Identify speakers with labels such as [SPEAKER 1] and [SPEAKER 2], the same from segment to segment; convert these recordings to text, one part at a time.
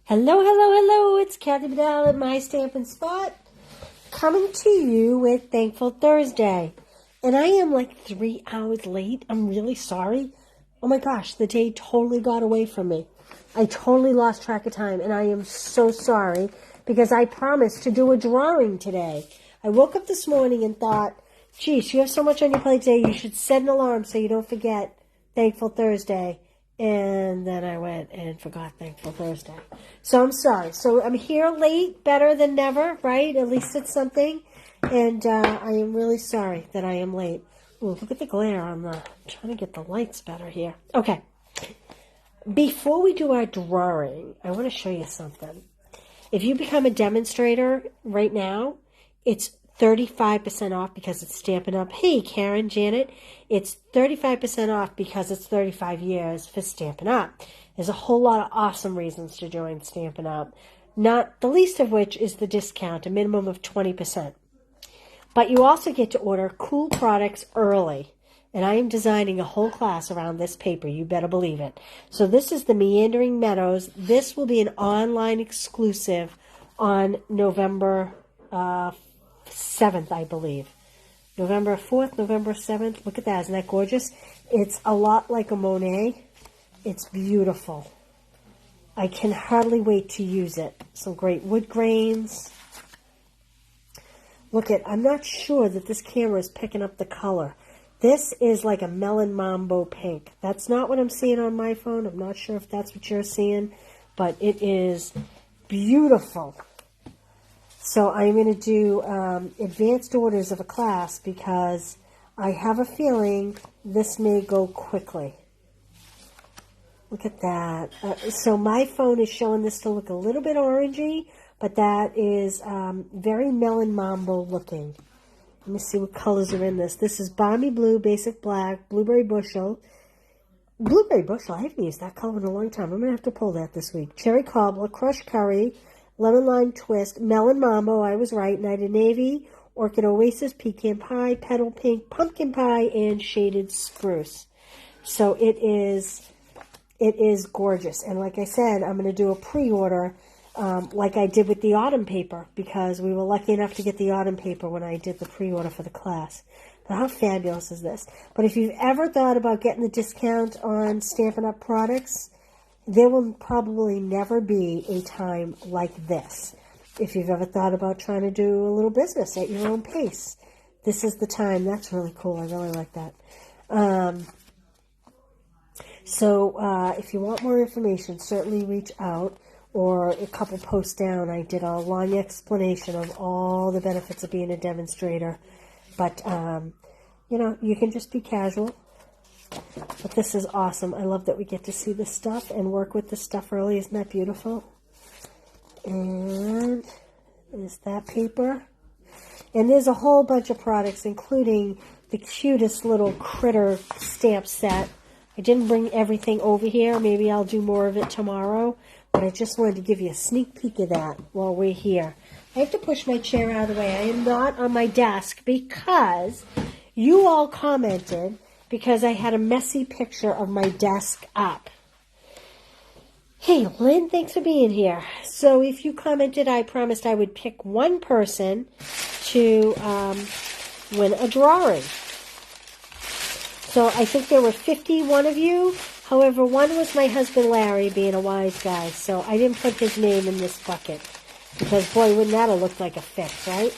[SPEAKER 1] Hello, hello, hello. It's Kathy Bedell at My Stampin' Spot, coming to you with Thankful Thursday. And I am like 3 hours late. I'm really sorry. Oh my gosh, the day totally got away from me. I totally lost track of time, and I am so sorry because I promised to do a drawing today. I woke up this morning and thought, geez, you have so much on your plate today, you should set an alarm so you don't forget Thankful Thursday. And then I went and forgot Thankful Thursday. So I'm sorry. So I'm here late, better than never, right? At least it's something. And I am really sorry that I am late. Ooh, look at the glare on the... I'm trying to get the lights better here. Okay. Before we do our drawing, I want to show you something. If you become a demonstrator right now, it's 35% off because it's Stampin'Up. Hey, Karen, Janet, it's 35% off because it's 35 years for Stampin'Up. There's a whole lot of awesome reasons to join Stampin'Up, not the least of which is the discount, a minimum of 20%. But you also get to order cool products early, and I am designing a whole class around this paper. You better believe it. So this is the Meandering Meadows. This will be an online exclusive on November 7th, I believe. November 4th, November 7th. Look at that. Isn't that gorgeous? It's a lot like a Monet. It's beautiful. I can hardly wait to use it. Some great wood grains. Look at, I'm not sure that this camera is picking up the color. This is like a melon mambo pink. That's not what I'm seeing on my phone. I'm not sure if that's what you're seeing, but it is beautiful. So I'm going to do advanced orders of a class because I have a feeling this may go quickly. Look at that. So my phone is showing this to look a little bit orangey, but that is very melon mambo looking. Let me see what colors are in this. This is Balmy Blue, Basic Black, Blueberry Bushel. Blueberry Bushel, I haven't used that color in a long time. I'm going to have to pull that this week. Cherry Cobbler, Crushed Curry, Lemon Lime Twist, Melon Mambo, I was right, Night of Navy, Orchid Oasis, Pecan Pie, Petal Pink, Pumpkin Pie, and Shaded Spruce. So it is gorgeous. And like I said, I'm going to do a pre-order like I did with the autumn paper because we were lucky enough to get the autumn paper when I did the pre-order for the class. But how fabulous is this? But if you've ever thought about getting the discount on Stampin' Up! Products, there will probably never be a time like this. If you've ever thought about trying to do a little business at your own pace, this is the time. That's really cool. I really like that. So if you want more information, certainly reach out. Or a couple posts down, I did a long explanation of all the benefits of being a demonstrator. But, you know, you can just be casual. But this is awesome. I love that we get to see this stuff and work with this stuff early. Isn't that beautiful? And there's that paper. And there's a whole bunch of products, including the cutest little critter stamp set. I didn't bring everything over here. Maybe I'll do more of it tomorrow. But I just wanted to give you a sneak peek of that while we're here. I have to push my chair out of the way. I am not on my desk because you all commented because I had a messy picture of my desk up. Hey, Lynn, thanks for being here. So if you commented, I promised I would pick one person to win a drawing. So I think there were 51 of you. However, one was my husband, Larry, being a wise guy, so I didn't put his name in this bucket because, boy, wouldn't that have looked like a fix, right?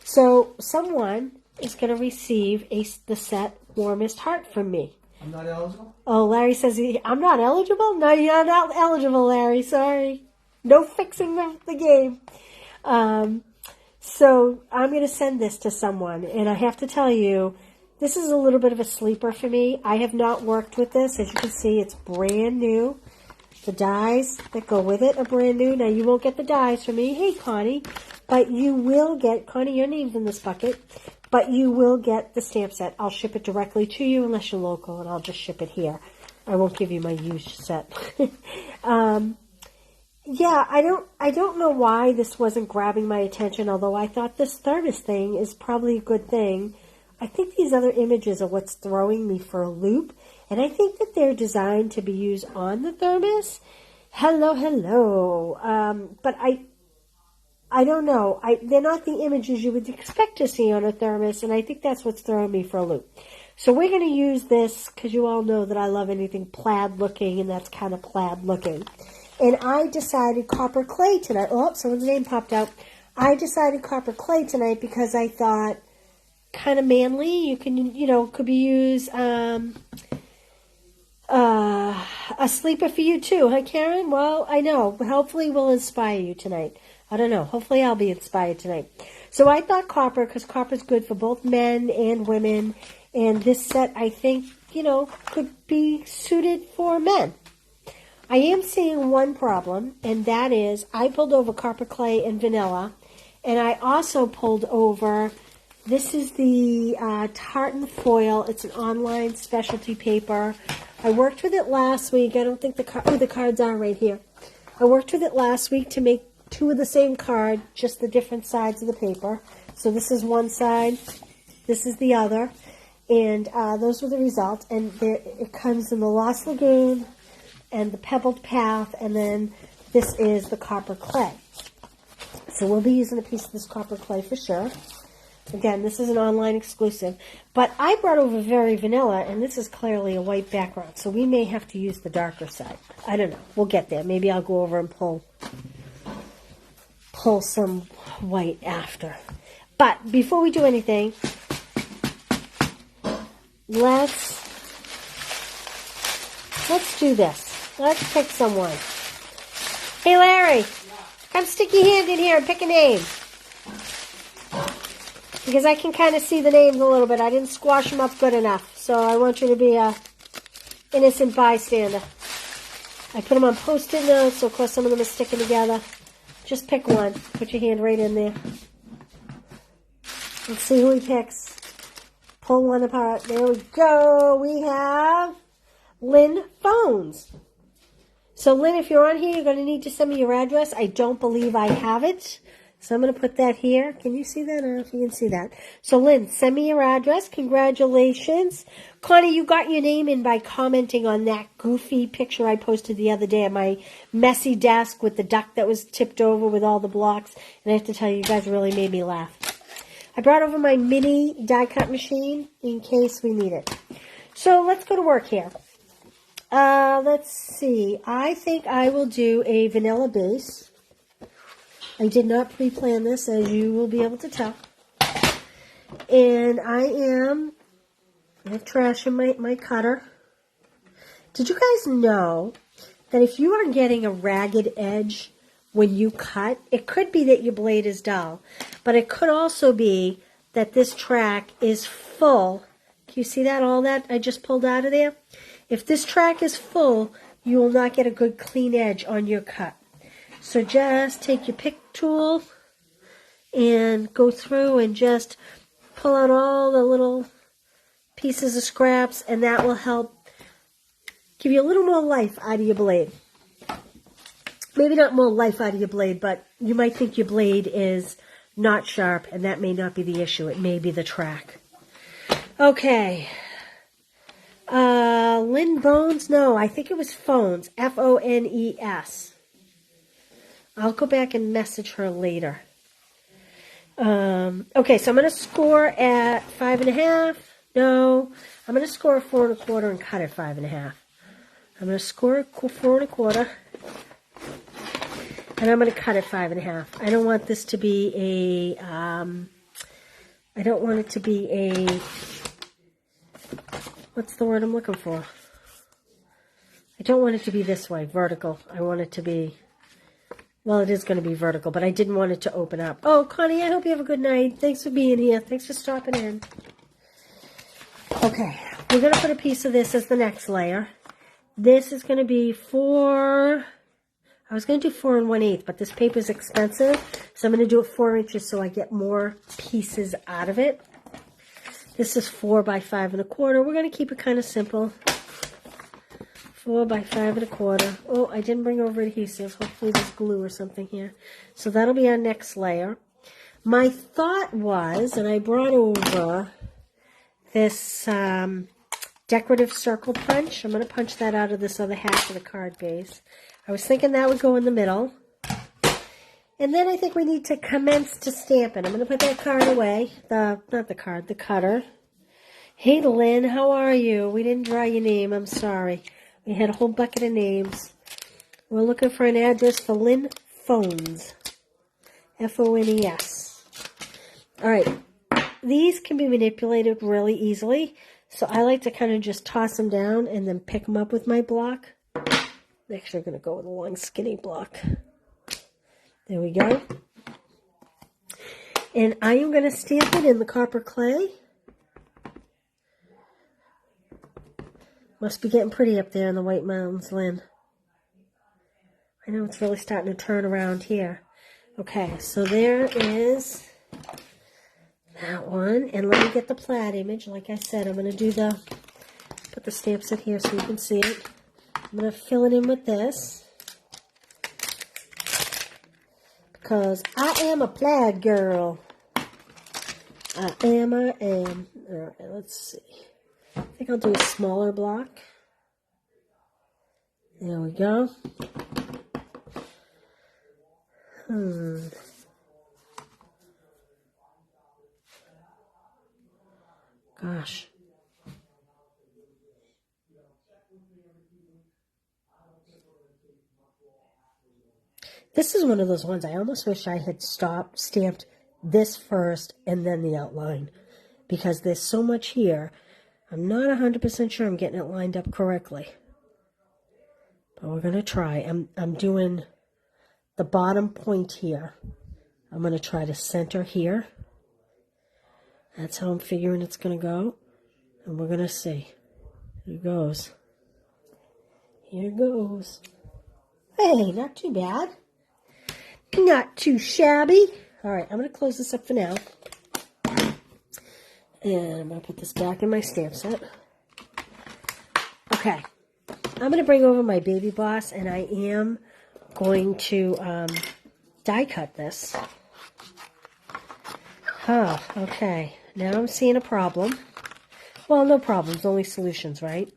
[SPEAKER 1] So someone is going to receive the set Warmest Heart from me.
[SPEAKER 2] I'm not eligible?
[SPEAKER 1] Oh, Larry says, I'm not eligible? No, you're not eligible, Larry. Sorry. No fixing the game. So I'm going to send this to someone, and I have to tell you, this is a little bit of a sleeper for me. I have not worked with this. As you can see, it's brand new. The dies that go with it are brand new. Now, you won't get the dies from me. Hey, Connie. But you will get, Connie, your name's in this bucket. But you will get the stamp set. I'll ship it directly to you unless you're local, and I'll just ship it here. I won't give you my used set. Yeah, I don't know why this wasn't grabbing my attention, although I thought this thermos thing is probably a good thing. I think these other images are what's throwing me for a loop, and I think that they're designed to be used on the thermos. Hello, hello. But I don't know. They're not the images you would expect to see on a thermos, and I think that's what's throwing me for a loop. So we're going to use this because you all know that I love anything plaid looking, and that's kind of plaid looking. And I decided copper clay tonight. Oh, someone's name popped out. I decided copper clay tonight because I thought kind of manly. You can, could be used a sleeper for you too, huh, Karen? Well, I know. Hopefully we'll inspire you tonight. I don't know. Hopefully I'll be inspired tonight. So I thought copper, because copper's good for both men and women. And this set, I think, could be suited for men. I am seeing one problem, and that is I pulled over copper clay and vanilla. And I also pulled over, this is the Tartan foil. It's an online specialty paper. I worked with it last week. I don't think the cards are right here. I worked with it last week to make two of the same card, just the different sides of the paper. So this is one side, this is the other, and those were the results. And it comes in the Lost Lagoon and the Pebbled Path, and then this is the copper clay. So we'll be using a piece of this copper clay for sure. Again, this is an online exclusive. But I brought over Very Vanilla, and this is clearly a white background. So we may have to use the darker side. I don't know. We'll get there. Maybe I'll go over and pull some white after. But before we do anything, let's do this. Let's pick someone. Hey, Larry, come stick your hand in here and pick a name. Because I can kind of see the names a little bit. I didn't squash them up good enough. So I want you to be a innocent bystander. I put them on Post-it notes, so of course some of them are sticking together. Just pick one. Put your hand right in there. Let's see who he picks. Pull one apart. There we go. We have Lynn Phones. So Lynn, if you're on here, you're going to need to send me your address. I don't believe I have it. So I'm going to put that here. Can you see that? I don't know if you can see that. So Lynn, send me your address. Congratulations. Connie, you got your name in by commenting on that goofy picture I posted the other day of my messy desk with the duck that was tipped over with all the blocks. And I have to tell you, you guys really made me laugh. I brought over my mini die cut machine in case we need it. So let's go to work here. Let's see. I think I will do a vanilla base. I did not pre-plan this, as you will be able to tell. And I have trash in my cutter. Did you guys know that if you are getting a ragged edge when you cut, it could be that your blade is dull, but it could also be that this track is full. Can you see that, all that I just pulled out of there? If this track is full, you will not get a good clean edge on your cut. So just take your pick tool and go through and just pull out all the little pieces of scraps, and that will help give you a little more life out of your blade. Maybe not more life out of your blade, but you might think your blade is not sharp, and that may not be the issue. It may be the track. Okay. Lynn Bones? No, I think it was Phones. F-O-N-E-S. I'll go back and message her later. Okay, so I'm going to score at 5.5. No, I'm going to score a 4 1/4 and cut at 5.5. I'm going to score a 4 1/4, and I'm going to cut at 5.5. I don't want this to be a. I don't want it to be a. What's the word I'm looking for? I don't want it to be this way, vertical. I want it to be. Well, it is going to be vertical, but I didn't want it to open up. Oh, Connie, I hope you have a good night. Thanks for being here. Thanks for stopping in. Okay, we're going to put a piece of this as the next layer. This is going to be 4... I was going to do 4 1/8, but this paper is expensive, so I'm going to do it 4 inches so I get more pieces out of it. This is 4 by 5 1/4. We're going to keep it kind of simple. 4 by 5 1/4. Oh, I didn't bring over adhesive. Hopefully there's glue or something here. So that'll be our next layer. My thought was, and I brought over this decorative circle punch. I'm going to punch that out of this other half of the card base. I was thinking that would go in the middle. And then I think we need to commence to stamp it. I'm going to put that card away. The cutter. Hey, Lynn, how are you? We didn't draw your name. I'm sorry. We had a whole bucket of names. We're looking for an address for Lynn Phones. F-O-N-E-S. All right. These can be manipulated really easily. So I like to kind of just toss them down and then pick them up with my block. Next, we're going to go with a long, skinny block. There we go. And I am going to stamp it in the copper clay. Must be getting pretty up there in the White Mountains, Lynn. I know it's really starting to turn around here. Okay, so there is that one. And let me get the plaid image. Like I said, I'm going to put the stamps in here so you can see it. I'm going to fill it in with this. Because I am a plaid girl. I am. All right, let's see. I think I'll do a smaller block. There we go. Gosh. This is one of those ones I almost wish I had stamped this first and then the outline. Because there's so much here. I'm not 100% sure I'm getting it lined up correctly. But we're going to try. I'm doing the bottom point here. I'm going to try to center here. That's how I'm figuring it's going to go. And we're going to see. Here it goes. Here it goes. Hey, not too bad. Not too shabby. All right, I'm going to close this up for now. And I'm going to put this back in my stamp set. Okay. I'm going to bring over my Baby Boss, and I am going to die cut this. Okay. Now I'm seeing a problem. Well, no problems, only solutions, right?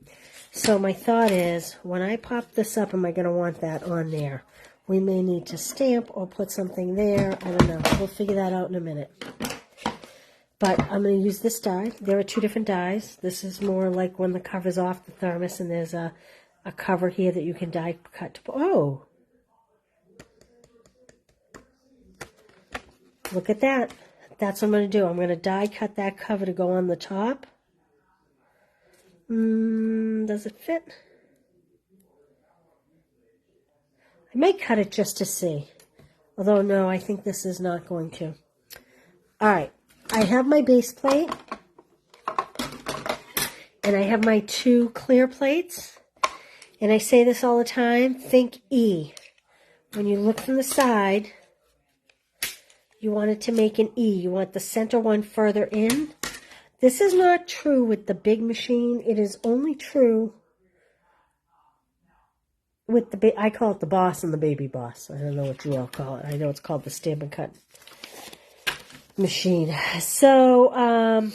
[SPEAKER 1] So my thought is, when I pop this up, am I going to want that on there? We may need to stamp or put something there. I don't know. We'll figure that out in a minute. But I'm going to use this die. There are two different dies. This is more like when the cover's off the thermos and there's a cover here that you can die cut. Oh! Look at that. That's what I'm going to do. I'm going to die cut that cover to go on the top. Does it fit? I might cut it just to see. Although, no, I think this is not going to. All right. I have my base plate. And I have my two clear plates. And I say this all the time. Think E. When you look from the side, you want it to make an E. You want the center one further in. This is not true with the big machine. It is only true with the, I call it the Boss and the Baby Boss. I don't know what you all call it. I know it's called the Stampin' Cut machine. So,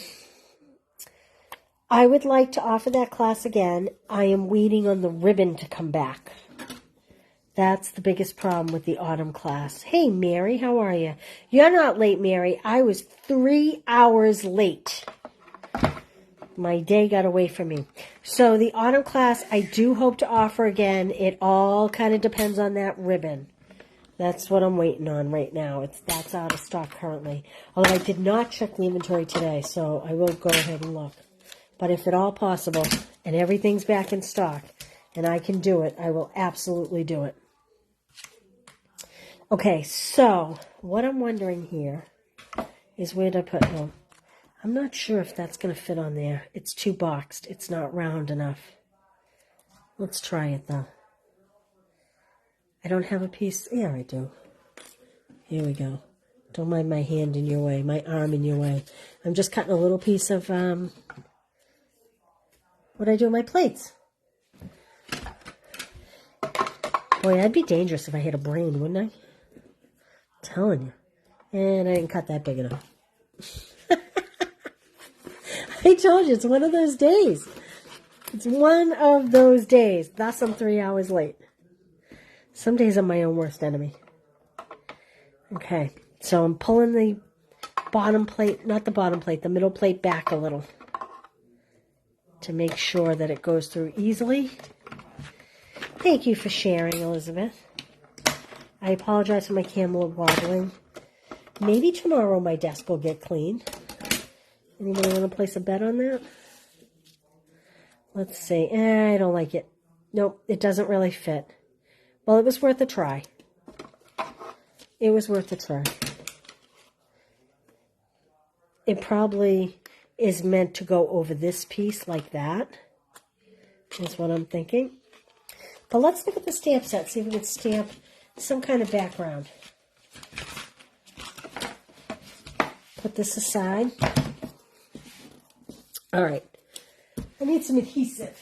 [SPEAKER 1] I would like to offer that class again. I am waiting on the ribbon to come back. That's the biggest problem with the autumn class. Hey, Mary, how are you? You're not late, Mary. I was 3 hours late. My day got away from me. So the autumn class, I do hope to offer again. It all kind of depends on that ribbon. That's what I'm waiting on right now. That's out of stock currently. Although I did not check the inventory today, so I will go ahead and look. But if at all possible, and everything's back in stock, and I can do it, I will absolutely do it. Okay, so what I'm wondering here is where to put them. I'm not sure if that's going to fit on there. It's too boxed. It's not round enough. Let's try it, though. I don't have a piece. Yeah, I do. Here we go. Don't mind my hand in your way, my arm in your way. I'm just cutting a little piece of, what I do with my plates. Boy, that'd be dangerous if I had a brain, wouldn't I? I'm telling you. And I didn't cut that big enough. I told you, it's one of those days. It's one of those days. Thus, I'm 3 hours late. Some days I'm my own worst enemy. Okay, so I'm pulling the bottom plate, not the bottom plate, the middle plate back a little to make sure that it goes through easily. Thank you for sharing, Elizabeth. I apologize for my camera wobbling. Maybe tomorrow my desk will get clean. Anybody want to place a bet on that? Let's see. I don't like it. Nope, it doesn't really fit. Well, it was worth a try. It was worth a try. It probably is meant to go over this piece like that, is what I'm thinking. But let's look at the stamp set, see if we can stamp some kind of background. Put this aside. All right. I need some adhesive.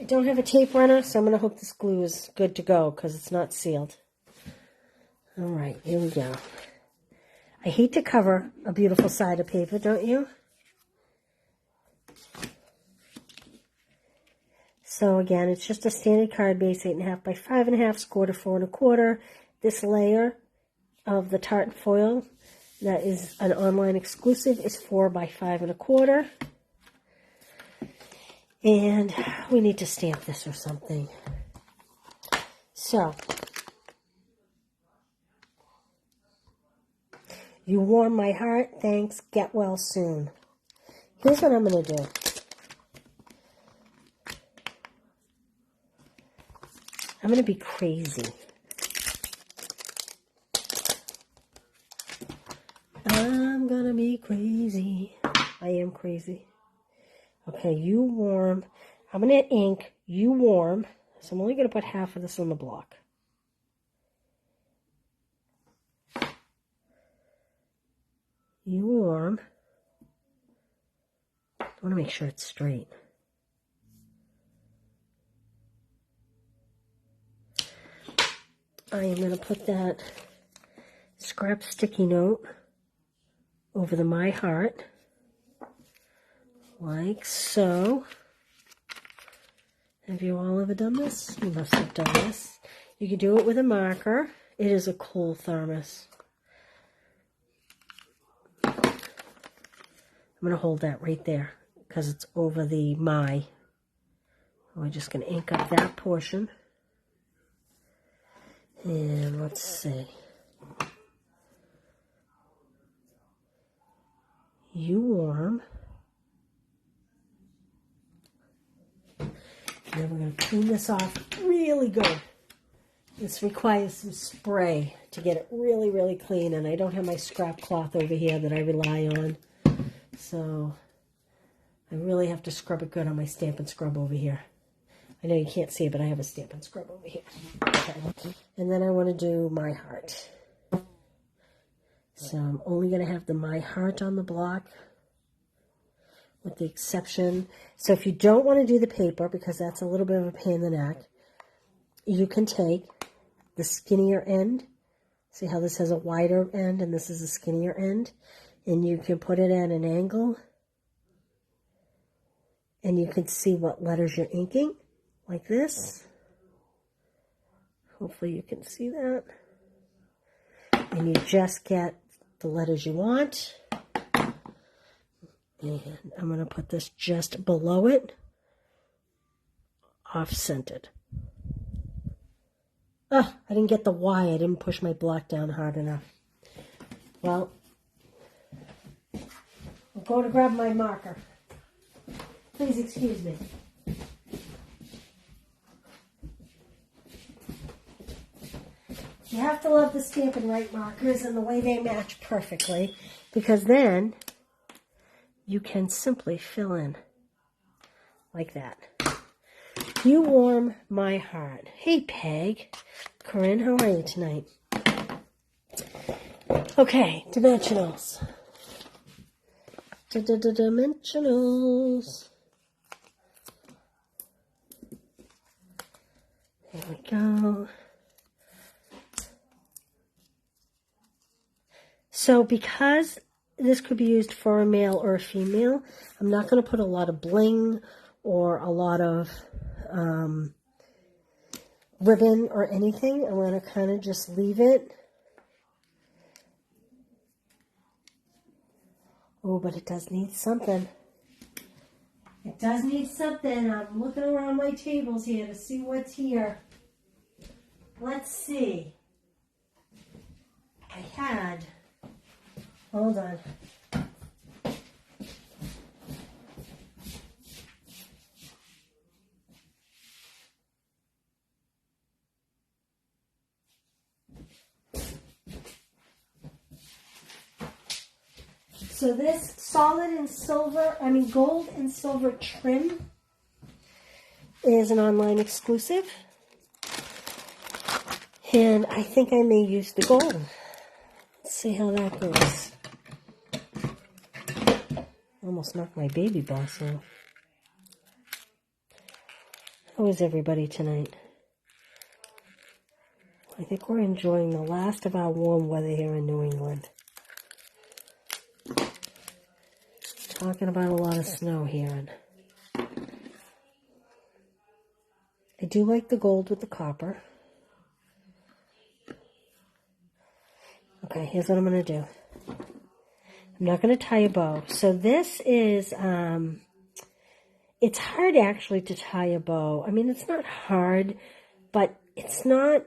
[SPEAKER 1] I don't have a tape runner, so I'm going to hope this glue is good to go because it's not sealed. All right, here we go. I hate to cover a beautiful side of paper, don't you? So again, it's just a standard card base, 8.5 by 5.5, score to 4 1/4. This layer of the tartan foil that is an online exclusive is 4 by 5 1/4. And we need to stamp this or something. So, you warm my heart. Thanks. Get well soon. Here's what I'm going to do. I'm going to be crazy. I'm going to be crazy. I am crazy. Okay, you warm. I'm going to ink, you warm. So I'm only going to put half of this on the block. You warm. I want to make sure it's straight. I am going to put that scrap sticky note over the My Heart, like so. Have you all ever done this? You must have done this. You can do it with a marker. It is a cool thermos. I'm going to hold that right there because it's over the My. We're just going to ink up that portion. And let's see. You warm. And then we're going to clean this off really good. This requires some spray to get it really, really clean. And I don't have my scrap cloth over here that I rely on. So I really have to scrub it good on my Stampin' Scrub over here. I know you can't see it, but I have a Stampin' Scrub over here. Okay. And then I want to do My Heart. So I'm only going to have the My Heart on the block, with the exception. So if you don't want to do the paper, because that's a little bit of a pain in the neck, you can take the skinnier end. See how this has a wider end and this is a skinnier end? And you can put it at an angle. And you can see what letters you're inking, like this. Hopefully you can see that. And you just get the letters you want. And I'm going to put this just below it, off-centered. Oh, I didn't get the Y. I didn't push my block down hard enough. Well, I'm going to grab my marker. Please excuse me. You have to love the Stampin' Right markers and the way they match perfectly, because then you can simply fill in like that. You warm my heart. Hey, Peg. Corinne, how are you tonight? Okay, dimensionals. Dimensionals. There we go. So because this could be used for a male or a female, I'm not going to put a lot of bling or a lot of ribbon or anything. I'm going to kind of just leave it. Oh, but it does need something. It does need something. I'm looking around my tables here to see what's here. Let's see. Hold on. So this solid and silver, gold and silver trim is an online exclusive. And I think I may use the gold. Let's see how that goes. Almost knocked my baby boss off. How is everybody tonight? I think we're enjoying the last of our warm weather here in New England. Talking about a lot of snow here. And I do like the gold with the copper. Okay, here's what I'm going to do. I'm not going to tie a bow. So this is, it's hard actually to tie a bow. I mean, it's not hard, but it's not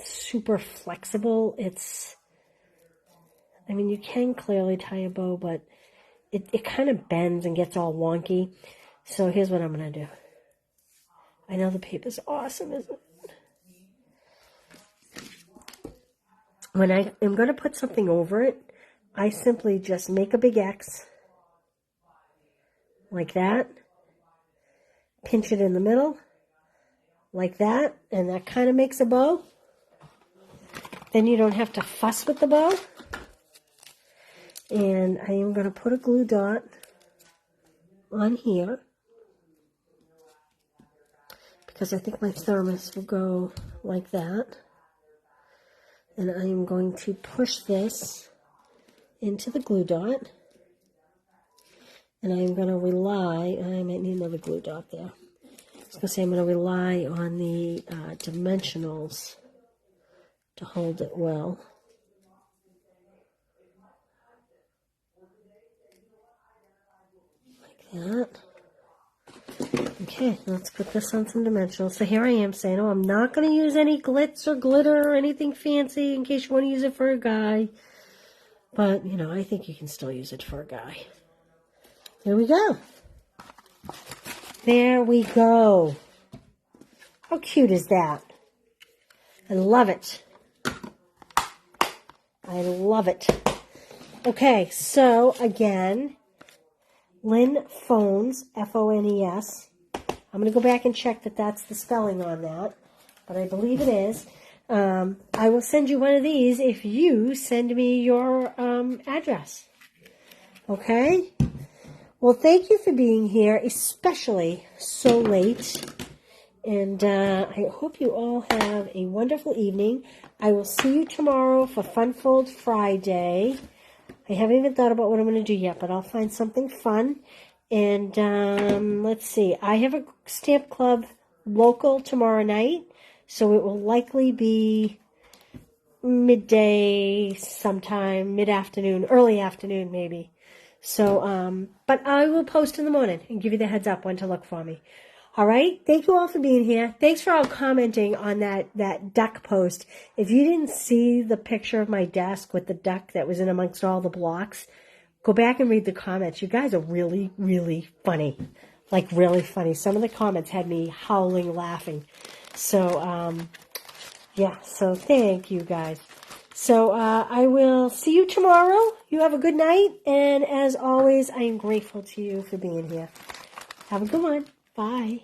[SPEAKER 1] super flexible. You can clearly tie a bow, but it kind of bends and gets all wonky. So here's what I'm going to do. I know the paper's awesome, isn't it? When I am going to put something over it, I simply just make a big X, like that, pinch it in the middle, like that, and that kind of makes a bow. Then you don't have to fuss with the bow. And I am going to put a glue dot on here, because I think my thermos will go like that. And I am going to push this into the glue dot. And I'm going to rely, I might need another glue dot there. I was going to say I'm going to rely on the dimensionals to hold it well. Like that. Okay, let's put this on some dimensionals. So here I am saying, oh, I'm not going to use any glitz or glitter or anything fancy in case you want to use it for a guy. But, I think you can still use it for a guy. There we go. There we go. How cute is that? I love it. I love it. Okay, so again, Lynn Phones, F-O-N-E-S. I'm going to go back and check that that's the spelling on that, but I believe it is. I will send you one of these if you send me your address. Okay? Well, thank you for being here, especially so late. And I hope you all have a wonderful evening. I will see you tomorrow for Funfold Friday. I haven't even thought about what I'm going to do yet, but I'll find something fun. And let's see. I have a stamp club local tomorrow night, so it will likely be midday sometime, mid-afternoon, early afternoon maybe. So, but I will post in the morning and give you the heads up when to look for me. All right? Thank you all for being here. Thanks for all commenting on that duck post. If you didn't see the picture of my desk with the duck that was in amongst all the blocks, go back and read the comments. You guys are really, really funny. Like, really funny. Some of the comments had me howling laughing. So, yeah. So, thank you guys. So, I will see you tomorrow. You have a good night. And as always, I am grateful to you for being here. Have a good one. Bye.